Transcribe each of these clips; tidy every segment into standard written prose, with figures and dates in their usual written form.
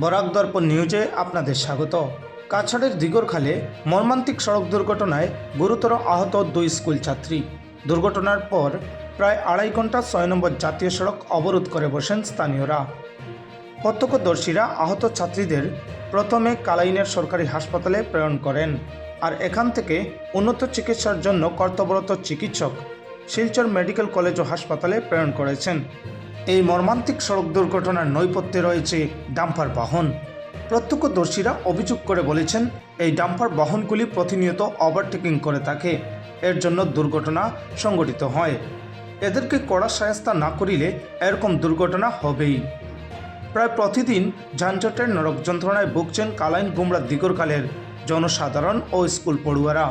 বরাক দর্পণ নিউজে আপনাদের স্বাগত। কাছাড়ের দিগরখালে মর্মান্তিক সড়ক দুর্ঘটনায় গুরুতর আহত 2 স্কুল ছাত্রী। দুর্ঘটনার পর প্রায় 2.5 ঘন্টা 6 নম্বর জাতীয় সড়ক অবরোধ করে বসেন স্থানীয়রা। প্রত্যক্ষদর্শীরা আহত ছাত্রীদের প্রথমে কালাইনের সরকারি হাসপাতালে প্রেরণ করেন, আর এখান থেকে উন্নত চিকিৎসার জন্য কর্তব্যরত চিকিৎসক শিলচর মেডিকেল কলেজ ও হাসপাতালে প্রেরণ করেছেন। এই মর্মান্তিক সড়ক দুর্ঘটনার নৈপথ্যে রয়েছে ডাম্পার বাহন। প্রত্যক্ষদর্শীরা অভিযোগ করে বলেছেন, এই ডাম্পার বাহনগুলি প্রতিনিয়ত ওভারটেকিং করে থাকে, এর জন্য দুর্ঘটনা সংঘটিত হয়। এদেরকে কড়া শায়েস্তা না করিলে এরকম দুর্ঘটনা হবেই। প্রায় প্রতিদিন যানজটের নরক যন্ত্রণায় ভুগছেন কালাইন গুমরা দিগরখালের জনসাধারণ ও স্কুল পড়ুয়ারা।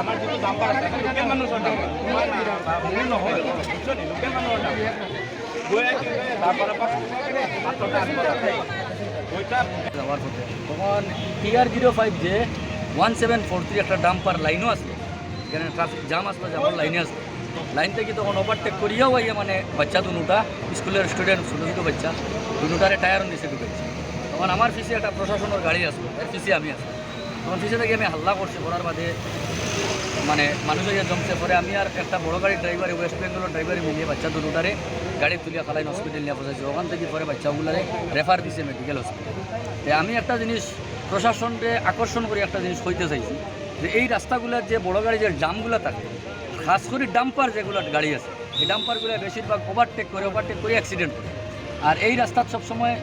আমার যদি দাম্পার আছে লোকেল মানুষের দাম ভুল নহয় বুঝছো নি লোকেল মানুষের দাম বইয়া কি তারপরে পাঁচটা ওইটা যাওয়ার পথে তখন TR-05 যে 1743 একটা ডাম্পার লাইনও আসলো, এখানে ট্রাফিক জাম আসলো, যেমন লাইনে আসলো, লাইন থেকে তখন ওভারটেক করিয়াও আইয়া মানে বাচ্চা দুটা স্কুলের স্টুডেন্ট ছোটো ছোটো বাচ্চা দুটারে টায়ার নিচে ঢুকেছে। তখন আমার পিছিয়ে একটা প্রশাসনের গাড়ি আসলো, এর পিছিয়ে আমি আসলো। তখন পিছিয়ে থেকে আমি হাল্লা করছি, করার বাদে মানে মানুষ হইয়া জমছে। পরে আমি আর একটা বড় গাড়ির ড্রাইভারে, ওয়েস্ট বেঙ্গলের ড্রাইভারে মিলিয়ে বাচ্চা দুটারে গাড়ি তুলিয়া কালাইন হসপিটাল নিয়ে পৌঁছাইছে। ওখান থেকে পরে বাচ্চাগুলারে রেফার দিছে মেডিকেল হসপিটাল। আমি একটা জিনিস প্রশাসনকে আকর্ষণ করে একটা জিনিস কইতে চাইছি, যে এই রাস্তাগুলোর যে বড় গাড়ি যে জামগুলো থাকে, খাস করে ডাম্পার যেগুলো গাড়ি আছে, এই ডাম্পারগুলো বেশিরভাগ ওভারটেক করে অ্যাক্সিডেন্ট করে। আর এই রাস্তার সবসময়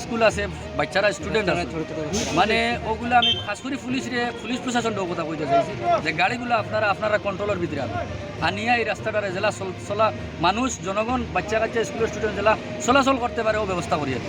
স্কুল আছে, বাচ্চারা স্টুডেন্ট আছে, মানে ওগুলো আমি খাস করে পুলিশ প্রশাসনটাও কথা কইতে চাইছি যে গাড়িগুলো আপনারা কন্ট্রোলের ভিতরে আনবেন, আনিয়া এই রাস্তাটারে জেলা চলা মানুষ জনগণ বাচ্চা কাচ্চা স্কুলের স্টুডেন্ট জেলা চলাচল করতে পারে ও ব্যবস্থা করিয়ে।